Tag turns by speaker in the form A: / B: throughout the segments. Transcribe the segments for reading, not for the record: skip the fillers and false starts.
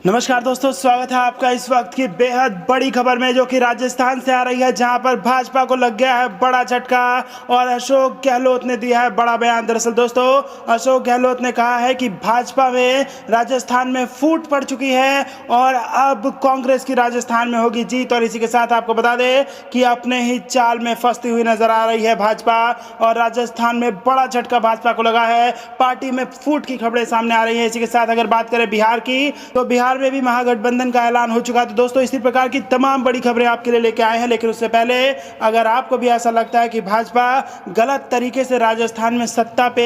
A: नमस्कार दोस्तों, स्वागत है आपका इस वक्त की बेहद बड़ी खबर में, जो कि राजस्थान से आ रही है, जहां पर भाजपा को लग गया है बड़ा झटका और अशोक गहलोत ने दिया है बड़ा बयान। दरअसल दोस्तों, अशोक गहलोत ने कहा है कि भाजपा में राजस्थान में फूट पड़ चुकी है और अब कांग्रेस की राजस्थान में होगी जीत। और इसी के साथ आपको बता दें कि अपने ही चाल में फंसती हुई नजर आ रही है भाजपा और राजस्थान में बड़ा झटका भाजपा को लगा है। पार्टी में फूट की खबरें सामने आ रही है। इसी के साथ अगर बात करें बिहार की, तो बिहार में भी महागठबंधन का ऐलान हो चुका है। तो दोस्तों, इसी प्रकार की तमाम बड़ी खबरें आपके लिए लेके आए हैं। लेकिन उससे पहले अगर आपको भी ऐसा लगता है कि भाजपा गलत तरीके से राजस्थान में सत्ता पे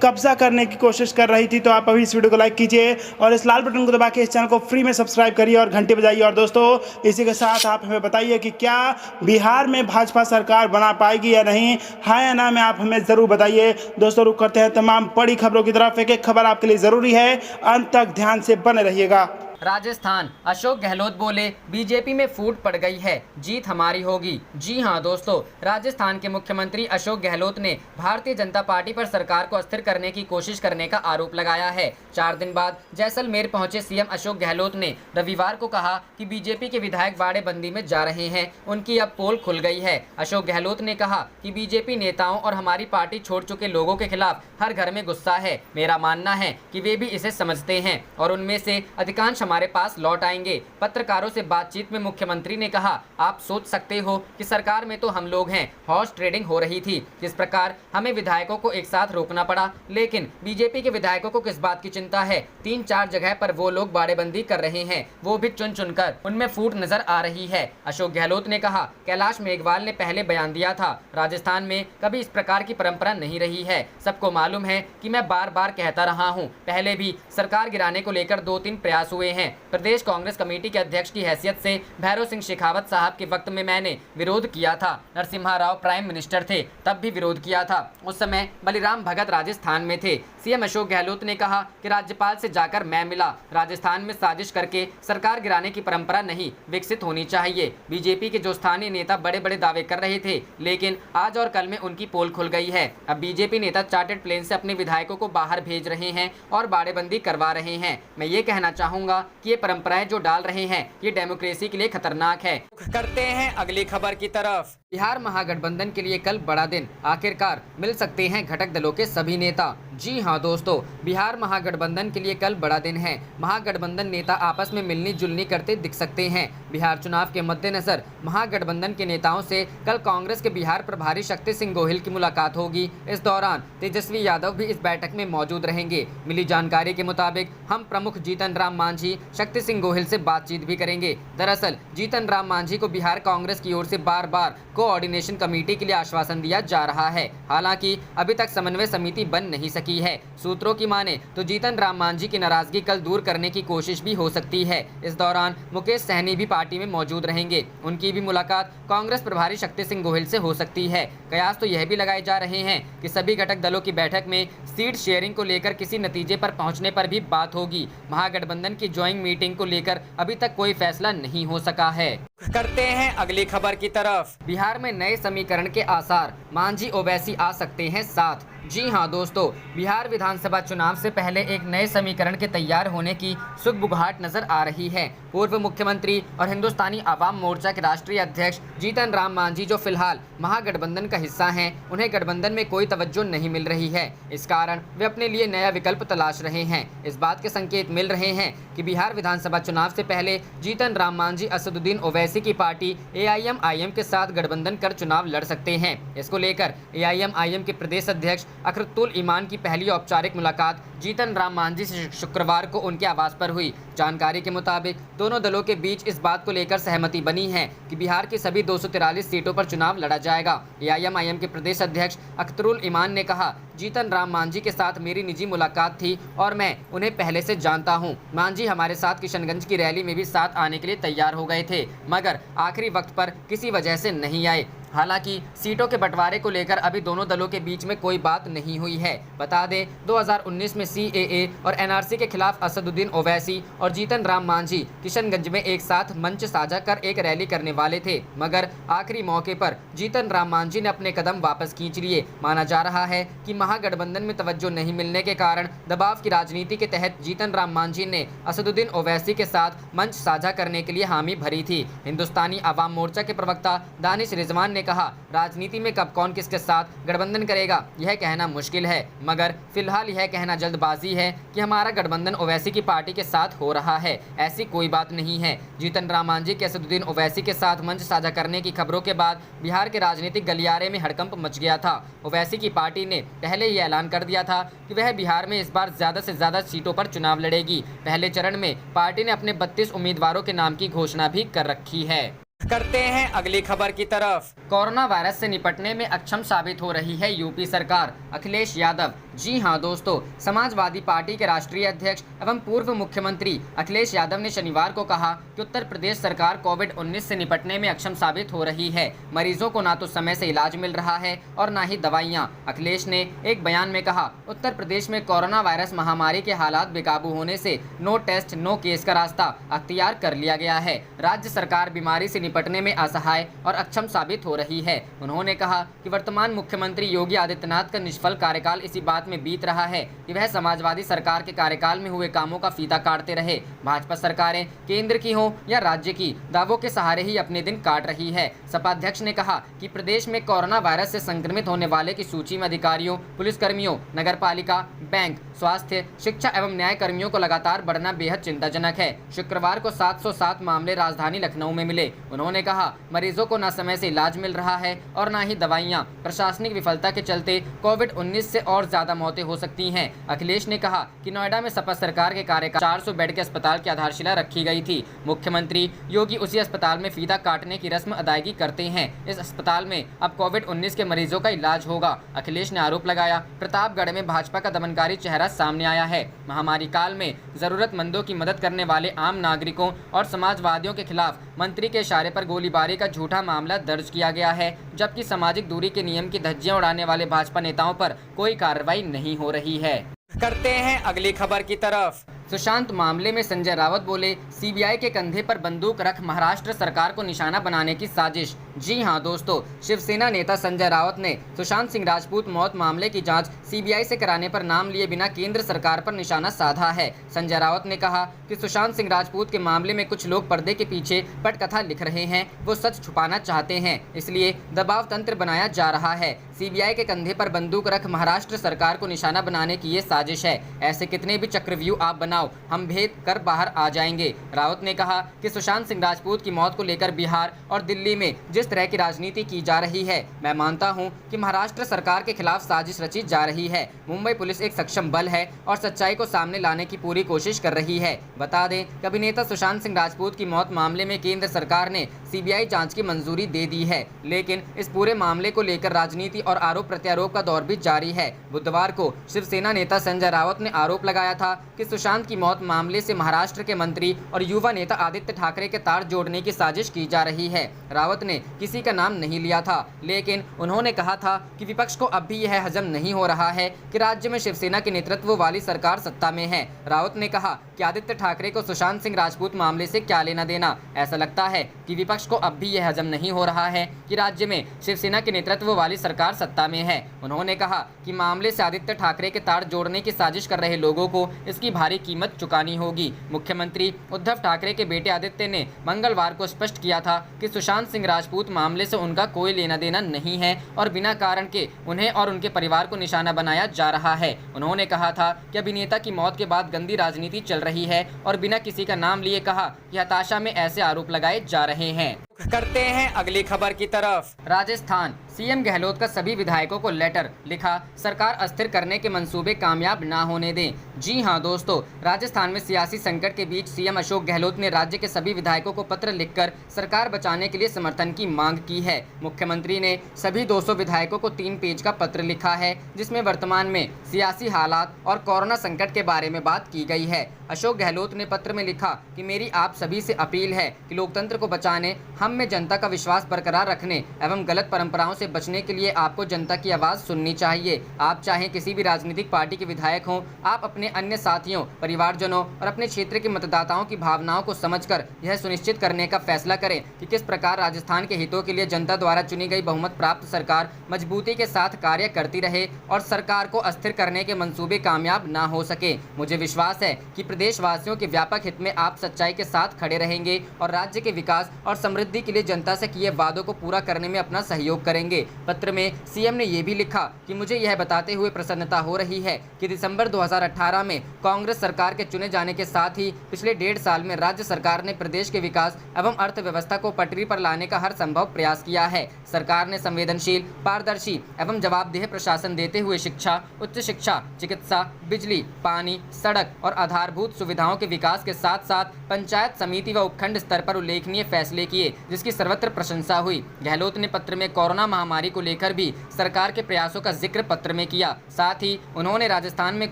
A: कब्जा करने की कोशिश कर रही थी, तो आप अभी इस वीडियो को लाइक कीजिए और इस लाल बटन को दबा के इस चैनल को फ्री में सब्सक्राइब करिए और घंटी बजाइए। और दोस्तों, इसी के साथ आप हमें बताइए कि क्या बिहार में भाजपा सरकार बना पाएगी या नहीं, हाँ या ना में आप हमें जरूर बताइए। दोस्तों, रुक करते हैं तमाम बड़ी खबरों की तरफ। एक एक खबर आपके लिए जरूरी है, अंत तक ध्यान से बने रहिएगा।
B: राजस्थान, अशोक गहलोत बोले बीजेपी में फूट पड़ गई है, जीत हमारी होगी। जी हां दोस्तों, राजस्थान के मुख्यमंत्री अशोक गहलोत ने भारतीय जनता पार्टी पर सरकार को अस्थिर करने की कोशिश करने का आरोप लगाया है। 4 दिन बाद जैसलमेर पहुंचे सीएम अशोक गहलोत ने रविवार को कहा कि बीजेपी के विधायक बाड़ेबंदी में जा रहे हैं, उनकी अब पोल खुल गई है। अशोक गहलोत ने कहा कि बीजेपी नेताओं और हमारी पार्टी छोड़ चुके लोगों के खिलाफ हर घर में गुस्सा है। मेरा मानना है कि वे भी इसे समझते हैं और उनमें से अधिकांश हमारे पास लौट आएंगे। पत्रकारों से बातचीत में मुख्यमंत्री ने कहा, आप सोच सकते हो कि सरकार में तो हम लोग हैं, हॉर्स ट्रेडिंग हो रही थी, जिस प्रकार हमें विधायकों को एक साथ रोकना पड़ा। लेकिन बीजेपी के विधायकों को किस बात की चिंता है? 3-4 जगह पर वो लोग बाड़ेबंदी कर रहे हैं, वो भी चुन चुनकर। उनमें फूट नजर आ रही है। अशोक गहलोत ने कहा, कैलाश मेघवाल ने पहले बयान दिया था, राजस्थान में कभी इस प्रकार की परंपरा नहीं रही है। सबको मालूम है कि मैं बार बार कहता रहा हूँ, पहले भी सरकार गिराने को लेकर 2-3 प्रयास हुए हैं। प्रदेश कांग्रेस कमेटी के अध्यक्ष की हैसियत से भैरव सिंह शेखावत साहब के वक्त में मैंने विरोध किया था। नरसिम्हा राव प्राइम मिनिस्टर थे, तब भी विरोध किया था। उस समय बलिराम भगत राजस्थान में थे। सीएम अशोक गहलोत ने कहा कि राज्यपाल से जाकर मैं मिला। राजस्थान में साजिश करके सरकार गिराने की परंपरा नहीं विकसित होनी चाहिए। बीजेपी के जो स्थानीय नेता बड़े बड़े दावे कर रहे थे, लेकिन आज और कल में उनकी पोल खुल गई है। अब बीजेपी नेता चार्टर्ड प्लेन से अपने विधायकों को बाहर भेज रहे हैं और बाड़ेबंदी करवा रहे हैं। मैं ये कहना चाहूंगा कि ये परंपराएं जो डाल रहे हैं, ये डेमोक्रेसी के लिए खतरनाक है। करते हैं अगली खबर की तरफ। बिहार महागठबंधन के लिए कल बड़ा दिन, आखिरकार मिल सकते हैं घटक दलों के सभी नेता। जी हां दोस्तों, बिहार महागठबंधन के लिए कल बड़ा दिन है। महागठबंधन नेता आपस में मिलनी जुलनी करते दिख सकते हैं। बिहार चुनाव के मद्देनजर महागठबंधन के नेताओं से कल कांग्रेस के बिहार प्रभारी शक्ति सिंह गोहिल की मुलाकात होगी। इस दौरान तेजस्वी यादव भी इस बैठक में मौजूद रहेंगे। मिली जानकारी के मुताबिक हम प्रमुख जीतन राम मांझी शक्ति सिंह गोहिल से बातचीत भी करेंगे। दरअसल जीतन राम मांझी को बिहार कांग्रेस की ओर से बार बार कोऑर्डिनेशन कमेटी के लिए आश्वासन दिया जा रहा है। हालांकि अभी तक समन्वय समिति बन नहीं सकी है। सूत्रों की माने तो जीतन राम मांझी की नाराजगी कल दूर करने की कोशिश भी हो सकती है। इस दौरान मुकेश सहनी भी पार्टी में मौजूद रहेंगे। उनकी भी मुलाकात कांग्रेस प्रभारी शक्ति सिंह गोहिल से हो सकती है। कयास तो यह भी लगाए जा रहे हैं कि सभी घटक दलों की बैठक में सीट शेयरिंग को लेकर किसी नतीजे पर पहुंचने पर भी बात होगी। महागठबंधन की ज्वाइंट मीटिंग को लेकर अभी तक कोई फैसला नहीं हो सका है। करते हैं अगली खबर की तरफ। बिहार में नए समीकरण के आसार, मांझी ओवैसी आ सकते हैं साथ। जी हां दोस्तों, बिहार विधानसभा चुनाव से पहले एक नए समीकरण के तैयार होने की सुगबुगाहट नजर आ रही है। पूर्व मुख्यमंत्री और हिंदुस्तानी आवाम मोर्चा के राष्ट्रीय अध्यक्ष जीतन राम मांझी, जो फिलहाल महागठबंधन का हिस्सा हैं, उन्हें गठबंधन में कोई तवज्जो नहीं मिल रही है। इस कारण वे अपने लिए नया विकल्प तलाश रहे हैं। इस बात के संकेत मिल रहे हैं कि बिहार विधानसभा चुनाव से पहले जीतन राम मांझी असदुद्दीन ओवैसी की पार्टी AIMIM के साथ गठबंधन कर चुनाव लड़ सकते हैं। इसको लेकर AIMIM के प्रदेश अध्यक्ष अखरुद्दीन ईमान की पहली औपचारिक मुलाकात जीतन राम मांझी से शुक्रवार को उनके आवास पर हुई। जानकारी के मुताबिक दोनों दलों के बीच इस बात को लेकर सहमति बनी है कि बिहार की सभी 243 सीटों पर चुनाव लड़ा जाएगा। AIMIM के प्रदेश अध्यक्ष अखरुद्दीन ईमान ने कहा, जीतन राम मांझी के साथ मेरी निजी मुलाकात थी और मैं उन्हें पहले से जानता हूं। मांझी हमारे साथ किशनगंज की रैली में भी साथ आने के लिए तैयार हो गए थे, मगर आखिरी वक्त पर किसी वजह से नहीं आए। हालांकि सीटों के बंटवारे को लेकर अभी दोनों दलों के बीच में कोई बात नहीं हुई है। बता दें, 2019 में CAA और NRC के खिलाफ असदुद्दीन ओवैसी और जीतन राम मांझी किशनगंज में एक साथ मंच साझा कर एक रैली करने वाले थे, मगर आखिरी मौके पर जीतन राम मांझी ने अपने कदम वापस खींच लिए। माना जा रहा है कि महागठबंधन में तवज्जो नहीं मिलने के कारण दबाव की राजनीति के तहत जीतन राम मांझी ने असदुद्दीन ओवैसी के साथ मंच साझा करने के लिए हामी भरी थी। हिंदुस्तानी अवाम मोर्चा के प्रवक्ता दानिश रिजवान ने कहा, राजनीति में कब कौन किसके साथ गठबंधन करेगा यह कहना मुश्किल है, मगर फिलहाल यह कहना जल्दबाजी है कि हमारा गठबंधन ओवैसी की पार्टी के साथ हो रहा है। ऐसी कोई बात नहीं है। जीतन राम मांझी के असदुद्दीन ओवैसी के साथ मंच साझा करने की खबरों के बाद बिहार के राजनीतिक गलियारे में हड़कंप मच गया था। ओवैसी की पार्टी ने पहले ही ऐलान कर दिया था कि वह बिहार में इस बार ज्यादा से ज्यादा सीटों पर चुनाव लड़ेगी। पहले चरण में पार्टी ने अपने 32 उम्मीदवारों के नाम की घोषणा भी कर रखी है। करते हैं अगली खबर की तरफ। कोरोना वायरस से निपटने में अक्षम साबित हो रही है यूपी सरकार, अखिलेश यादव। जी हां दोस्तों, समाजवादी पार्टी के राष्ट्रीय अध्यक्ष एवं पूर्व मुख्यमंत्री अखिलेश यादव ने शनिवार को कहा कि उत्तर प्रदेश सरकार कोविड-19 से निपटने में अक्षम साबित हो रही है। मरीजों को ना तो समय से इलाज मिल रहा है और ना ही दवाइयां। अखिलेश ने एक बयान में कहा, उत्तर प्रदेश में कोरोना वायरस महामारी के हालात बेकाबू होने से नो टेस्ट नो केस का रास्ता अख्तियार कर लिया गया है। राज्य सरकार बीमारी से निपटने में असहाय और अक्षम साबित हो रही है। उन्होंने कहा कि वर्तमान मुख्यमंत्री योगी आदित्यनाथ का निष्फल कार्यकाल इसी बात में बीत रहा है कि वह समाजवादी सरकार के कार्यकाल में हुए कामों का फीता काटते रहे। भाजपा सरकारें केंद्र की हो या राज्य की, दावों के सहारे ही अपने दिन काट रही है। सपा अध्यक्ष ने कहा कि प्रदेश में कोरोना वायरस से संक्रमित होने वाले की सूची में अधिकारियों, पुलिसकर्मियों, नगरपालिका, बैंक, स्वास्थ्य, शिक्षा एवं न्याय कर्मियों को लगातार बढ़ना बेहद चिंताजनक है। शुक्रवार को 707 मामले राजधानी लखनऊ में मिले। उन्होंने कहा, मरीजों को न समय से इलाज मिल रहा है और न ही दवाइयां। प्रशासनिक विफलता के चलते कोविड-19 से और ज्यादा मौतें हो सकती हैं। अखिलेश ने कहा कि नोएडा में सपा सरकार के कार्यकाल 400 बेड के अस्पताल की आधारशिला रखी गई थी। मुख्यमंत्री योगी उसी अस्पताल में फीता काटने की रस्म अदायगी करते हैं। इस अस्पताल में अब कोविड-19 के मरीजों का इलाज होगा। अखिलेश ने आरोप लगाया, प्रतापगढ़ में भाजपा का दमनकारी चेहरा सामने आया है। महामारी काल में जरूरतमंदों की मदद करने वाले आम नागरिकों और समाजवादियों के खिलाफ मंत्री के इशारे पर गोलीबारी का झूठा मामला दर्ज किया गया है, जबकि सामाजिक दूरी के नियम की धज्जियां उड़ाने वाले भाजपा नेताओं पर कोई कार्रवाई नहीं हो रही है। करते हैं अगली खबर की तरफ। सुशांत मामले में संजय राउत बोले, सीबीआई के कंधे पर बंदूक रख महाराष्ट्र सरकार को निशाना बनाने की साजिश। जी हां दोस्तों, शिवसेना नेता संजय राउत ने सुशांत सिंह राजपूत मौत मामले की जांच सीबीआई से कराने पर नाम लिए बिना केंद्र सरकार पर निशाना साधा है। संजय राउत ने कहा कि सुशांत सिंह राजपूत के मामले में कुछ लोग पर्दे के पीछे पटकथा लिख रहे हैं, वो सच छुपाना चाहते हैं, इसलिए दबाव तंत्र बनाया जा रहा है। सीबीआई के कंधे पर बंदूक रख महाराष्ट्र सरकार को निशाना बनाने की ये साजिश है। ऐसे कितने भी चक्रव्यूह आप बनाओ, हम भेद कर बाहर आ जाएंगे। राउत ने कहा कि सुशांत सिंह राजपूत की मौत को लेकर बिहार और दिल्ली में जिस तरह की राजनीति की जा रही है, मैं मानता हूं कि महाराष्ट्र सरकार के खिलाफ साजिश रची जा रही है। मुंबई पुलिस एक सक्षम बल है और सच्चाई को सामने लाने की पूरी कोशिश कर रही है। बता दें कि अभिनेता सुशांत सिंह राजपूत की मौत मामले में केंद्र सरकार ने सीबीआई जांच की मंजूरी दे दी है, लेकिन इस पूरे मामले को लेकर राजनीति और आरोप प्रत्यारोप का दौर भी जारी है। बुधवार को शिवसेना नेता संजय राउत ने आरोप लगाया था कि सुशांत की मौत मामले से महाराष्ट्र के मंत्री और युवा नेता आदित्य ठाकरे के तार जोड़ने की साजिश की जा रही है। रावत ने किसी का नाम नहीं लिया था, लेकिन उन्होंने कहा था कि विपक्ष को अब भी यह हजम नहीं हो रहा है कि राज्य में शिवसेना के नेतृत्व वाली सरकार सत्ता में है। रावत ने कहा कि आदित्य ठाकरे को सुशांत सिंह राजपूत मामले से क्या लेना देना। ऐसा लगता है कि विपक्ष को अब भी यह हजम नहीं हो रहा है कि राज्य में शिवसेना के नेतृत्व वाली सरकार सत्ता में है। उन्होंने कहा कि मामले से आदित्य ठाकरे के तार जोड़ने की साजिश कर रहे लोगों को इसकी भारी कीमत चुकानी होगी। मुख्यमंत्री उद्धव ठाकरे के बेटे आदित्य ने मंगलवार को स्पष्ट किया था कि सुशांत सिंह राजपूत मामले से उनका कोई लेना देना नहीं है और बिना कारण के उन्हें और उनके परिवार को निशाना बनाया जा रहा है। उन्होंने कहा था कि अभिनेता की मौत के बाद गंदी राजनीति चल रही है और बिना किसी का नाम लिए कहा कि हताशा में ऐसे आरोप लगाए जा रहे हैं। करते हैं अगली खबर की तरफ। राजस्थान सीएम गहलोत का सभी विधायकों को लेटर लिखा, सरकार अस्थिर करने के मंसूबे कामयाब ना होने दें। जी हां दोस्तों, राजस्थान में सियासी संकट के बीच सीएम अशोक गहलोत ने राज्य के सभी विधायकों को पत्र लिखकर सरकार बचाने के लिए समर्थन की मांग की है। मुख्यमंत्री ने सभी 200 विधायकों को 3 पेज का पत्र लिखा है, जिसमें वर्तमान में सियासी हालात और कोरोना संकट के बारे में बात की गई है। अशोक गहलोत ने पत्र में लिखा कि मेरी आप सभी से अपील है कि लोकतंत्र को बचाने हम हम में जनता का विश्वास बरकरार रखने एवं गलत परंपराओं से बचने के लिए आपको जनता की आवाज़ सुननी चाहिए। आप चाहे किसी भी राजनीतिक पार्टी के विधायक हों, आप अपने अन्य साथियों, परिवारजनों और अपने क्षेत्र के मतदाताओं की भावनाओं को समझकर यह सुनिश्चित करने का फैसला करें कि किस प्रकार राजस्थान के हितों के लिए जनता द्वारा चुनी गई बहुमत प्राप्त सरकार मजबूती के साथ कार्य करती रहे और सरकार को अस्थिर करने के मंसूबे कामयाब ना हो सके। मुझे विश्वास है कि प्रदेशवासियों के व्यापक हित में आप सच्चाई के साथ खड़े रहेंगे और राज्य के विकास और समृद्धि के लिए जनता से किए वादों को पूरा करने में अपना सहयोग करेंगे। पत्र में सीएम ने ये भी लिखा कि मुझे यह बताते हुए प्रसन्नता हो रही है कि दिसंबर 2018 में कांग्रेस सरकार के चुने जाने के साथ ही पिछले 1.5 साल में राज्य सरकार ने प्रदेश के विकास एवं अर्थव्यवस्था को पटरी पर लाने का हर संभव प्रयास किया है। सरकार ने संवेदनशील, पारदर्शी एवं जवाबदेह प्रशासन देते हुए शिक्षा, उच्च शिक्षा, चिकित्सा, बिजली, पानी, सड़क और आधारभूत सुविधाओं के विकास के साथ साथ पंचायत समिति व उपखंड स्तर पर उल्लेखनीय फैसले किए, जिसकी सर्वत्र प्रशंसा हुई। गहलोत ने पत्र में कोरोना महामारी को लेकर भी सरकार के प्रयासों का जिक्र पत्र में किया। साथ ही उन्होंने राजस्थान में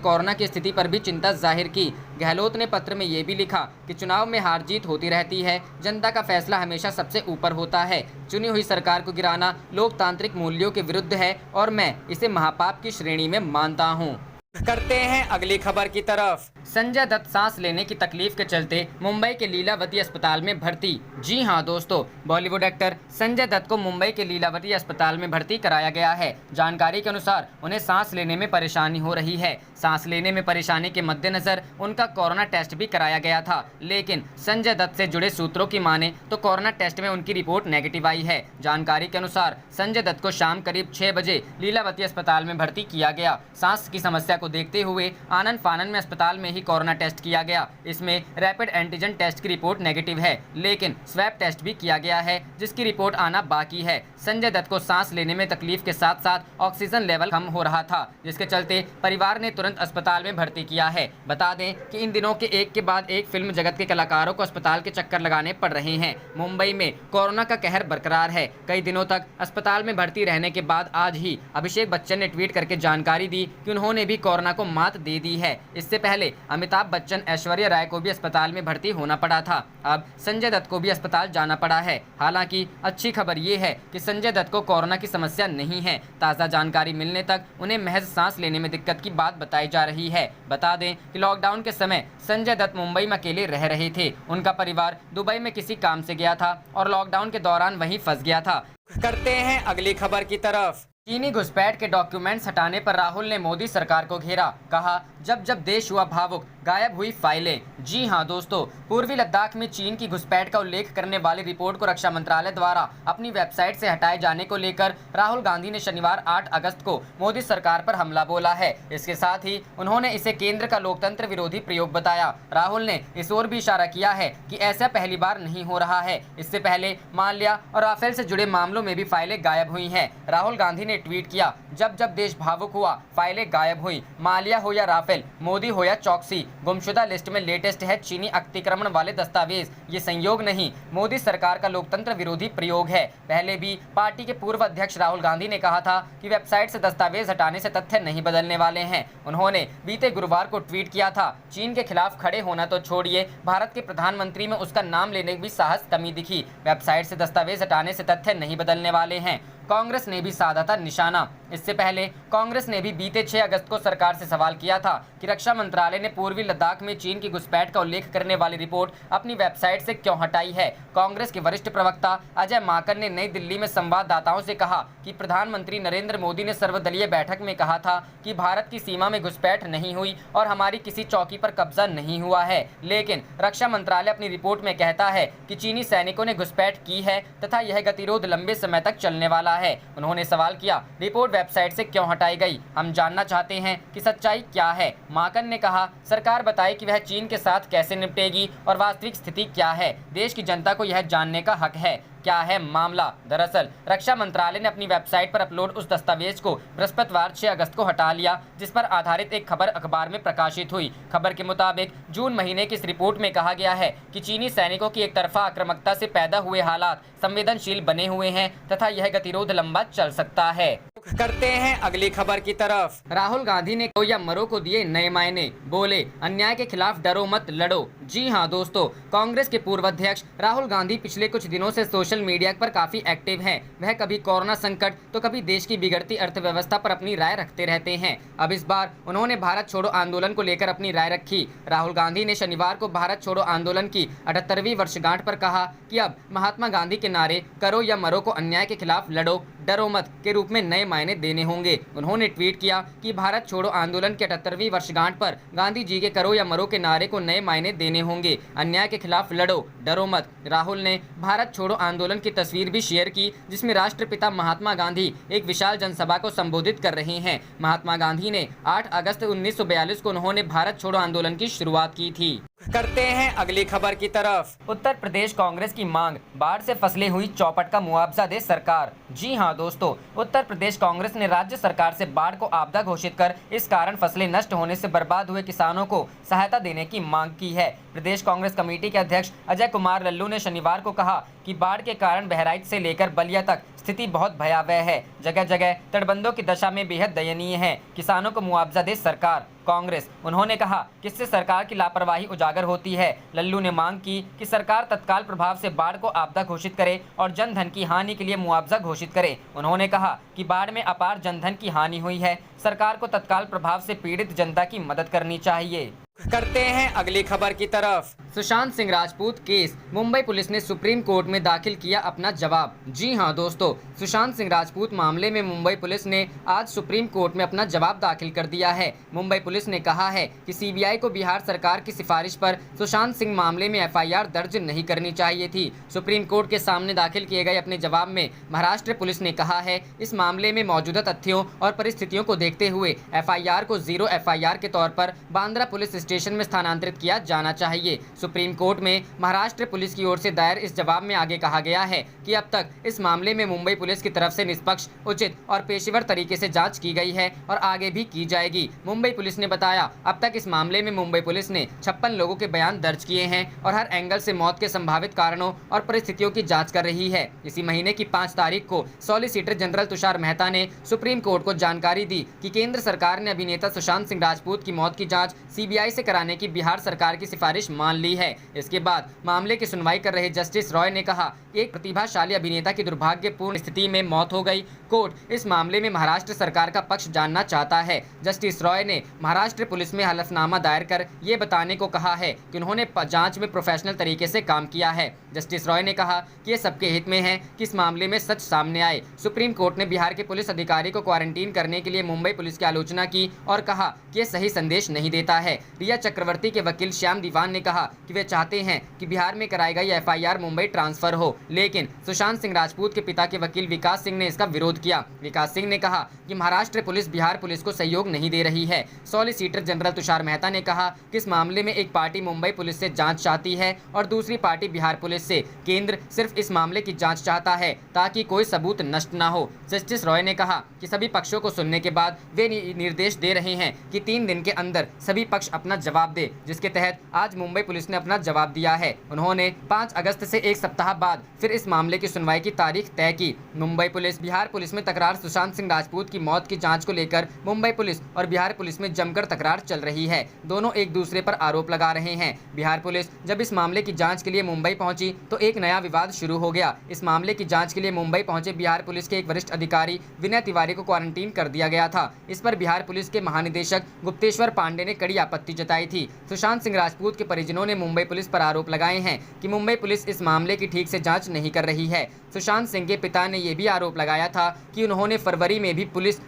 B: कोरोना की स्थिति पर भी चिंता जाहिर की। गहलोत ने पत्र में ये भी लिखा कि चुनाव में हार जीत होती रहती है, जनता का फैसला हमेशा सबसे ऊपर होता है। चुनी हुई सरकार को गिराना लोकतांत्रिक मूल्यों के विरुद्ध है और मैं इसे महापाप की श्रेणी में मानता हूँ। करते हैं अगली खबर की तरफ। संजय दत्त सांस लेने की तकलीफ के चलते मुंबई के लीलावती अस्पताल में भर्ती। जी हां दोस्तों, बॉलीवुड एक्टर संजय दत्त को मुंबई के लीलावती अस्पताल में भर्ती कराया गया है। जानकारी के अनुसार उन्हें सांस लेने में परेशानी हो रही है। सांस लेने में परेशानी के मद्देनजर उनका कोरोना टेस्ट भी कराया गया था, लेकिन संजय दत्त से जुड़े सूत्रों की माने तो कोरोना टेस्ट में उनकी रिपोर्ट नेगेटिव आई है। जानकारी के अनुसार संजय दत्त को शाम करीब 6 बजे लीलावती अस्पताल में भर्ती किया गया। सांस की समस्या को देखते हुए आनन फानन में अस्पताल में ही कोरोना टेस्ट किया गया। इसमें रैपिड एंटीजन टेस्ट की रिपोर्ट नेगेटिव है, लेकिन स्वैब टेस्ट भी किया गया है, जिसकी रिपोर्ट आना बाकी है। संजय दत्त को सांस लेने में तकलीफ के साथ साथ ऑक्सीजन लेवल कम हो रहा था, जिसके चलते परिवार ने तुरंत अस्पताल में भर्ती किया है। बता दें कि इन दिनों के एक के बाद एक फिल्म जगत के कलाकारों को अस्पताल के चक्कर लगाने पड़ रहे हैं। मुंबई में कोरोना का कहर बरकरार है। कई दिनों तक अस्पताल में भर्ती रहने के बाद आज ही अभिषेक बच्चन ने ट्वीट करके जानकारी दी कि उन्होंने भी कोरोना को मात दे दी है। इससे पहले अमिताभ बच्चन, ऐश्वर्या राय को भी अस्पताल में भर्ती होना पड़ा था। अब संजय दत्त को भी अस्पताल जाना पड़ा है। हालांकि अच्छी खबर ये है कि संजय दत्त को कोरोना की समस्या नहीं है। ताज़ा जानकारी मिलने तक उन्हें महज सांस लेने में दिक्कत की बात बताई जा रही है। बता दें कि लॉकडाउन के समय संजय दत्त मुंबई में अकेले रह रहे थे। उनका परिवार दुबई में किसी काम से गया था और लॉकडाउन के दौरान वहीं फंस गया था। करते हैं अगली खबर की तरफ। चीनी घुसपैठ के डॉक्यूमेंट्स हटाने पर राहुल ने मोदी सरकार को घेरा। कहा, जब जब देश हुआ भावुक, गायब हुई फाइलें। जी हां दोस्तों, पूर्वी लद्दाख में चीन की घुसपैठ का उल्लेख करने वाली रिपोर्ट को रक्षा मंत्रालय द्वारा अपनी वेबसाइट से हटाए जाने को लेकर राहुल गांधी ने शनिवार 8 अगस्त को मोदी सरकार पर हमला बोला है। इसके साथ ही उन्होंने इसे केंद्र का लोकतंत्र विरोधी प्रयोग बताया। राहुल ने इस ओर भी इशारा किया है कि ऐसा पहली बार नहीं हो रहा है। इससे पहले माल्या और राफेल से जुड़े मामलों में भी फाइलें गायब हुई हैं। राहुल गांधी ने ट्वीट किया, जब जब देश भावुक हुआ, फाइलें गायब हुई। माल्या हो या राफेल, मोदी हो या चौकसी, गुमशुदा लिस्ट में लेटेस्ट है चीनी अतिक्रमण वाले दस्तावेज। ये संयोग नहीं, मोदी सरकार का लोकतंत्र विरोधी प्रयोग है। पहले भी पार्टी के पूर्व अध्यक्ष राहुल गांधी ने कहा था कि वेबसाइट से दस्तावेज हटाने से तथ्य नहीं बदलने वाले हैं। उन्होंने बीते गुरुवार को ट्वीट किया था, चीन के खिलाफ खड़े होना तो छोड़िए, भारत के प्रधानमंत्री में उसका नाम लेने की भी साहस कमी दिखी। वेबसाइट से दस्तावेज हटाने से तथ्य नहीं बदलने वाले हैं। कांग्रेस ने भी साधा था निशाना। इससे पहले कांग्रेस ने भी बीते 6 अगस्त को सरकार से सवाल किया था कि रक्षा मंत्रालय ने पूर्वी लद्दाख में चीन की घुसपैठ का उल्लेख करने वाली रिपोर्ट अपनी वेबसाइट से क्यों हटाई है। कांग्रेस के वरिष्ठ प्रवक्ता अजय माकन ने नई दिल्ली में संवाददाताओं से कहा कि प्रधानमंत्री नरेंद्र मोदी ने सर्वदलीय बैठक में कहा था कि भारत की सीमा में घुसपैठ नहीं हुई और हमारी किसी चौकी पर कब्जा नहीं हुआ है, लेकिन रक्षा मंत्रालय अपनी रिपोर्ट में कहता है कि चीनी सैनिकों ने घुसपैठ की है तथा यह गतिरोध लंबे समय तक चलने वाला है। उन्होंने सवाल किया, रिपोर्ट वेबसाइट से क्यों हटाई गई? हम जानना चाहते हैं कि सच्चाई क्या है। माकन ने कहा, सरकार बताए कि वह चीन के साथ कैसे निपटेगी और वास्तविक स्थिति क्या है। देश की जनता को यह जानने का हक है। क्या है मामला? दरअसल रक्षा मंत्रालय ने अपनी वेबसाइट पर अपलोड उस दस्तावेज को बृहस्पतिवार 6 अगस्त को हटा लिया जिस पर आधारित एक खबर अखबार में प्रकाशित हुई। खबर के मुताबिक जून महीने की इस रिपोर्ट में कहा गया है कि चीनी सैनिकों की एक तरफा आक्रामकता से पैदा हुए हालात संवेदनशील बने हुए हैं तथा यह गतिरोध लंबा चल सकता है। करते हैं अगली खबर की तरफ। राहुल गांधी ने करो या मरो को दिए नए मायने, बोले अन्याय के खिलाफ डरो मत लड़ो। जी हां दोस्तों, कांग्रेस के पूर्व अध्यक्ष राहुल गांधी पिछले कुछ दिनों से सोशल मीडिया पर काफी एक्टिव हैं। वह कभी कोरोना संकट तो कभी देश की बिगड़ती अर्थव्यवस्था पर अपनी राय रखते रहते हैं। अब इस बार उन्होंने भारत छोड़ो आंदोलन को लेकर अपनी राय रखी। राहुल गांधी ने शनिवार को भारत छोड़ो आंदोलन की 78वीं वर्षगांठ पर कहा कि अब महात्मा गांधी के नारे करो या मरो को अन्याय के खिलाफ लड़ो डरो मत के रूप में नए मायने देने होंगे। उन्होंने ट्वीट किया कि भारत छोड़ो आंदोलन के 78वीं वर्षगांठ पर गांधी जी के करो या मरो के नारे को नए मायने देने होंगे, अन्याय के खिलाफ लड़ो डरो मत। राहुल ने भारत छोड़ो आंदोलन की तस्वीर भी शेयर की जिसमें राष्ट्रपिता महात्मा गांधी एक विशाल जनसभा को संबोधित कर रहे हैं। महात्मा गांधी ने 8 अगस्त 1942 को उन्होंने भारत छोड़ो आंदोलन की शुरुआत की थी। करते हैं अगली खबर की तरफ। उत्तर प्रदेश कांग्रेस की मांग, बाढ़ से फसलें हुई चौपट का मुआवजा दे सरकार। जी हां दोस्तों, उत्तर प्रदेश कांग्रेस ने राज्य सरकार से बाढ़ को आपदा घोषित कर इस कारण फसलें नष्ट होने से बर्बाद हुए किसानों को सहायता देने की मांग की है। प्रदेश कांग्रेस कमेटी के अध्यक्ष अजय कुमार लल्लू ने शनिवार को कहा कि बाढ़ के कारण बहराइच से लेकर बलिया तक स्थिति बहुत भयावह है। जगह जगह तटबंधों की दशा में बेहद दयनीय है। किसानों को मुआवजा दे सरकार कांग्रेस। उन्होंने कहा कि इससे सरकार की लापरवाही उजागर होती है। लल्लू ने मांग की कि सरकार तत्काल प्रभाव से बाढ़ को आपदा घोषित करे और जनधन की हानि के लिए मुआवजा घोषित करे। उन्होंने कहा कि बाढ़ में अपार जनधन की हानि हुई है, सरकार को तत्काल प्रभाव से पीड़ित जनता की मदद करनी चाहिए। करते हैं अगली खबर की तरफ। सुशांत सिंह राजपूत केस, मुंबई पुलिस ने सुप्रीम कोर्ट में दाखिल किया अपना जवाब। जी हां दोस्तों, सुशांत सिंह राजपूत मामले में मुंबई पुलिस ने आज सुप्रीम कोर्ट में अपना जवाब दाखिल कर दिया है। मुंबई पुलिस ने कहा है कि सीबीआई को बिहार सरकार की सिफारिश पर सुशांत सिंह मामले में एफआईआर दर्ज नहीं करनी चाहिए थी। सुप्रीम कोर्ट के सामने दाखिल किए गए अपने जवाब में महाराष्ट्र पुलिस ने कहा है इस मामले में मौजूदा तथ्यों और परिस्थितियों को देखते हुए एफआईआर को 0 एफआईआर के तौर पर बांद्रा पुलिस स्टेशन में स्थानांतरित किया जाना चाहिए। सुप्रीम कोर्ट में महाराष्ट्र पुलिस की ओर से दायर इस जवाब में आगे कहा गया है कि अब तक इस मामले में मुंबई पुलिस की तरफ से निष्पक्ष, उचित और पेशेवर तरीके से जांच की गई है और आगे भी की जाएगी। मुंबई पुलिस ने बताया अब तक इस मामले में मुंबई पुलिस ने 56 लोगों के बयान दर्ज किए हैं और हर एंगल से मौत के संभावित कारणों और परिस्थितियों की जाँच कर रही है। इसी महीने की 5 तारीख को सॉलिसिटर जनरल तुषार मेहता ने सुप्रीम कोर्ट को जानकारी दी कि केंद्र सरकार ने अभिनेता सुशांत सिंह राजपूत की मौत की जाँच सीबीआई से कराने की बिहार सरकार की सिफारिश मान ली है। इसके बाद मामले की सुनवाई कर रहे जस्टिस रॉय ने कहा कि एक प्रतिभाशाली अभिनेता की दुर्भाग्यपूर्ण स्थिति में मौत हो गई। कोर्ट इस मामले में महाराष्ट्र सरकार का पक्ष जानना चाहता है। जस्टिस रॉय ने महाराष्ट्र पुलिस में हलफनामा दायर कर ये बताने को कहा है कि उन्होंने जांच में प्रोफेशनल तरीके से काम किया है। जस्टिस रॉय ने कहा कि ये सबके हित में है कि इस मामले में सच सामने आए। सुप्रीम कोर्ट ने बिहार के पुलिस अधिकारी को क्वारंटीन करने के लिए मुंबई पुलिस की आलोचना की और कहा कि ये सही संदेश नहीं देता है। रिया चक्रवर्ती के वकील श्याम दीवान ने कहा कि वे चाहते हैं कि बिहार में कराई गई एफआईआर मुंबई ट्रांसफर हो, लेकिन सुशांत सिंह राजपूत के पिता के वकील विकास सिंह ने इसका विरोध किया। विकास सिंह ने कहा कि महाराष्ट्र पुलिस बिहार पुलिस को सहयोग नहीं दे रही है। सॉलिसिटर जनरल तुषार मेहता ने कहा कि इस मामले में एक पार्टी मुंबई पुलिस से जांच चाहती है और दूसरी पार्टी बिहार पुलिस से। केंद्र सिर्फ इस मामले की जांच चाहता है ताकि कोई सबूत नष्ट न हो। जस्टिस रॉय ने कहा कि सभी पक्षों को सुनने के बाद वे निर्देश दे रहे हैं कि 3 दिन के अंदर सभी पक्ष अपना जवाब दे, जिसके तहत आज मुंबई पुलिस ने अपना जवाब दिया है। उन्होंने 5 अगस्त से एक सप्ताह बाद फिर इस मामले की सुनवाई की तारीख तय की। मुंबई पुलिस बिहार पुलिस में तकरार। सुशांत सिंह राजपूत की मौत की जांच को लेकर मुंबई पुलिस और बिहार पुलिस में जमकर तकरार चल रही है। दोनों एक दूसरे पर आरोप लगा रहे हैं। बिहार पुलिस जब इस मामले की जांच के लिए मुंबई पहुंची तो एक नया विवाद शुरू हो गया। इस मामले की जांच के लिए मुंबई पहुंचे बिहार पुलिस के एक वरिष्ठ अधिकारी विनय तिवारी को क्वारंटीन कर दिया गया था। इस पर बिहार पुलिस के महानिदेशक गुप्तेश्वर पांडे ने कड़ी आपत्ति जताई थी। सुशांत सिंह राजपूत के परिजनों ने मुंबई पुलिस पर आरोप लगाए हैं कि मुंबई पुलिस इस मामले की ठीक से जांच नहीं कर रही है। सुशांत सिंह के पिता ने यह भी आरोप लगाया था कि उन्होंने फरवरी में भी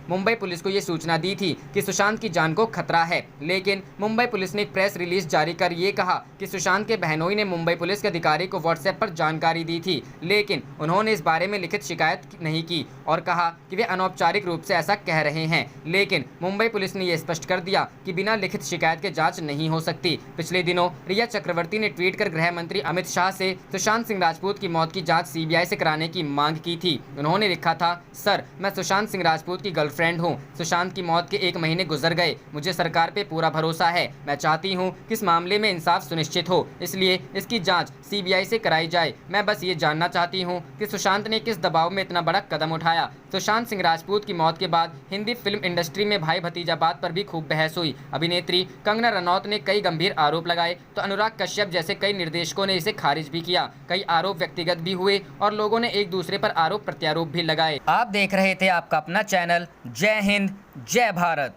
B: मुंबई पुलिस को ये सूचना दी थी कि सुशांत की जान को खतरा है, लेकिन मुंबई पुलिस ने एक प्रेस रिलीज जारी कर ये कहा कि सुशांत के बहनोई ने मुंबई पुलिस के अधिकारी को व्हाट्सएप पर जानकारी दी थी, लेकिन उन्होंने इस बारे में लिखित शिकायत नहीं की और कहा कि वे अनौपचारिक रूप से ऐसा कह रहे हैं। लेकिन मुंबई पुलिस ने यह स्पष्ट कर दिया कि बिना लिखित शिकायत के जांच जांच नहीं हो सकती। पिछले दिनों रिया चक्रवर्ती ने ट्वीट कर गृह मंत्री अमित शाह से सुशांत सिंह राजपूत की मौत की जांच सीबीआई से कराने की मांग की थी। उन्होंने लिखा था, सर, मैं सुशांत सिंह राजपूत की गर्लफ्रेंड हूं। सुशांत की मौत के 1 महीने गुजर गए। मुझे सरकार पे पूरा भरोसा है। मैं चाहती हूं कि इस मामले में इंसाफ सुनिश्चित हो, इसलिए इसकी जांच सीबीआई से कराई जाए। मैं बस ये जानना चाहती हूं कि सुशांत ने किस दबाव में इतना बड़ा कदम उठाया। सुशांत सिंह राजपूत की मौत के बाद हिंदी फिल्म इंडस्ट्री में भाई भतीजा बात पर भी खूब बहस हुई। अभिनेत्री कंगना रनौत ने कई गंभीर आरोप लगाए तो अनुराग कश्यप जैसे कई निर्देशकों ने इसे खारिज भी किया। कई आरोप व्यक्तिगत भी हुए और लोगों ने एक दूसरे पर आरोप प्रत्यारोप भी लगाए। आप देख रहे थे आपका अपना चैनल जय हिंद जय भारत।